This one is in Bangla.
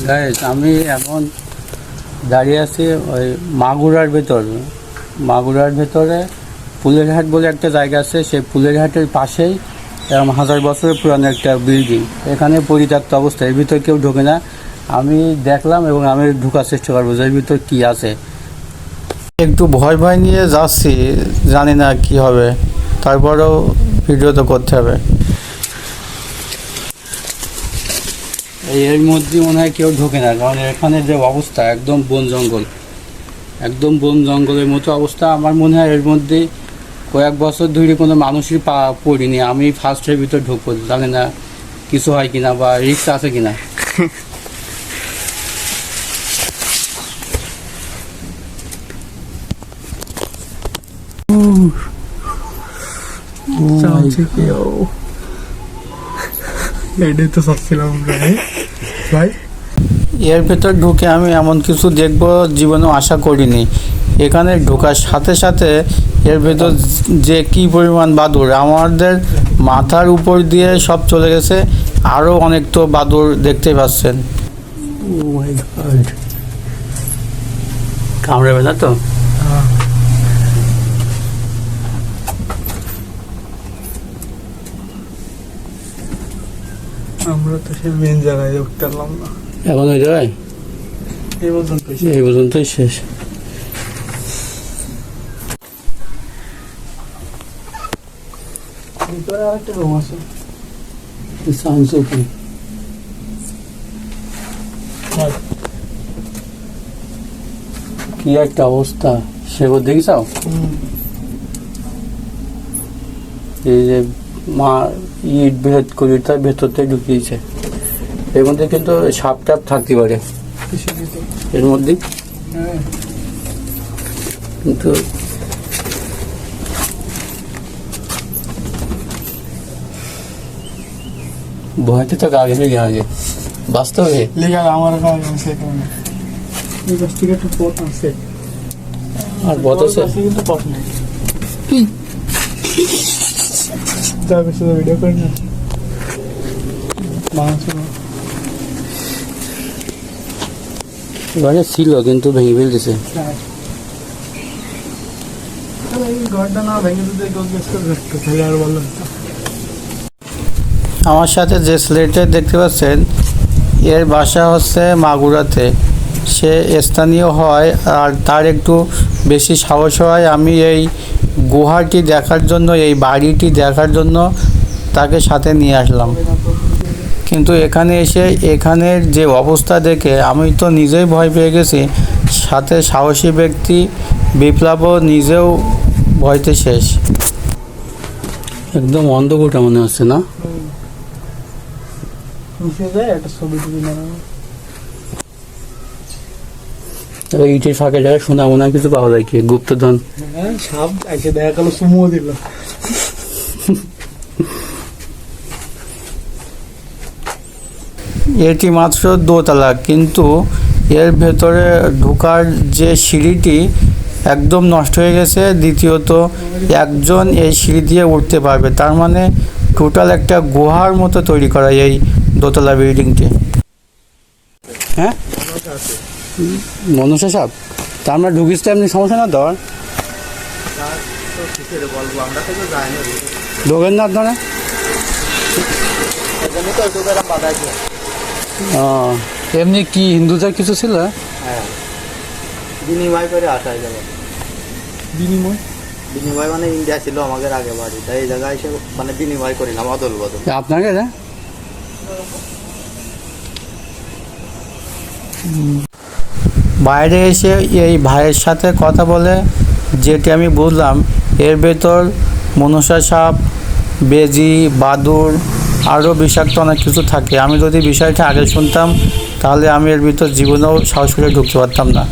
গাইস, আমি এখন দাঁড়িয়ে আছি ওই মাগুরার ভেতরে ফুলেরহাট বলে একটা জায়গা আছে। সেই ফুলেরহাটের পাশেই এরকম 1000 বছরের পুরানো একটা বিল্ডিং। এখানে পরিত্যক্ত অবস্থা, এর ভিতরে কেউ ঢোকে না। আমি দেখলাম এবং আমি ঢোকার চেষ্টা করবো যে এর ভিতর কী আছে। একটু ভয় ভয় নিয়ে যাচ্ছি, জানি না কি হবে, তারপরেও ভিডিও তো করতে হবে। এর মধ্যে মনে হয় কেউ ঢোকে না, কারণ এখানে যে অবস্থা একদম বন জঙ্গলের মতো অবস্থা। আমার মনে হয় এর মধ্যে কয়েক বছর ধরে কোনো মানুষই পড়িনি। আমি ফার্স্টের ভিতর ঢুকবো, জানি না কিছু হয় কিনা বা রিস্ক আছে কিনা। এর ভেতর ঢুকে আমি এমন কিছু দেখব জীবনেও আশা করিনি। এখানে ঢোকার সাথে সাথে এর ভেতর যে কি পরিমাণ বাদুড়, আমাদের মাথার উপর দিয়ে সব চলে গেছে। আরও অনেক তো বাদুড় দেখতে পাচ্ছেন। কামড়াবে না তো? আমরা তো সে মেন জায়গায় ঢুকতে পারলাম না। এখন ওই জায়গায় এই পর্যন্তই শেষ। ভিতরে আরেকটা রুম আছে। কি একটা অবস্থা, সেগুলো দেখেছাও? এই যে মা ইট ভেদ করে তার ভেতরতে ঢুকিয়েছে। এর মধ্যে কিন্তু সাপ টাপ থাকতে পারে এর মধ্যে, কিন্তু ভয়তে তো গা ঘেমে গিয়ে বাস্তবে লেখা আমার সেখানে একটা পথ আছে, আর পথ আছে কিন্তু পথ নেই। যাবে শুধু ভিডিও করে না ঘরে ছিল কিন্তু ভেঙে ফেলতেছে। ঘরটা না ভেঙে দিতে তাহলে আর বললাম। আমার সাথে যে ছেলেটা দেখতে পাচ্ছেন, এর বাসা হচ্ছে মাগুরাতে। সে স্থানীয় হয় আর তার একটু বেশি সাহস হয়। আমি এই গুহাটি দেখার জন্য, এই বাড়িটি দেখার জন্য তাকে সাথে নিয়ে আসলাম। কিন্তু এখানে এসে এখানের যে অবস্থা দেখে আমি তো নিজেই ভয় পেয়ে গেছি, সাথে সাহসী ব্যক্তি বিপ্লবও নিজেও ভয়তে শেষ। একদম অন্ধকারটা মনে হচ্ছে না? একটা ছবি টবি ইটের ফাঁকে জায়গায় শোনা মোনা কিছু পাওয়া যায় কি? গুপ্তধন সাপ এসে দেখা গেল সুমো দিল। এটি মাত্র দোতলা, কিন্তু এর ভেতরে ঢোকার যে সিঁড়িটি একদম নষ্ট হয়ে গেছে। দ্বিতীয়ত একজন এই সিঁড়ি দিয়ে উঠতে পারবে, তার মানে টোটাল একটা গুহার মতো তৈরি করা এই দোতলা বিল্ডিংটি। হ্যাঁ, মনসা সাহেব, তা আমরা ঢুকিস তো এমনি সমস্যা না দেওয়ার? ঢোকেন না আপনারা? এমনি কি হিন্দুদের কিছু ছিল? হ্যাঁ, বিনিময় করে আসা যাবে। বিনিময় মানে ইন্ডিয়া ছিল আমাদের আগে বাড়ি, তাই এই জায়গায় এসে মানে বিনিময় করিলাম, অদল বদল। আপনাকে বাইরে এসে এই ভাইয়ের সাথে কথা বলে যেটি আমি বুঝলাম, এর ভেতর মনসা সাপ, বেজি, বাদুড়, আরও বিষাক্ত অনেক কিছু থাকে। আমি যদি বিষয়টা আগে শুনতাম তাহলে আমি এর ভিতর জীবনেও সাহস করে ঢুকতে পারতাম না।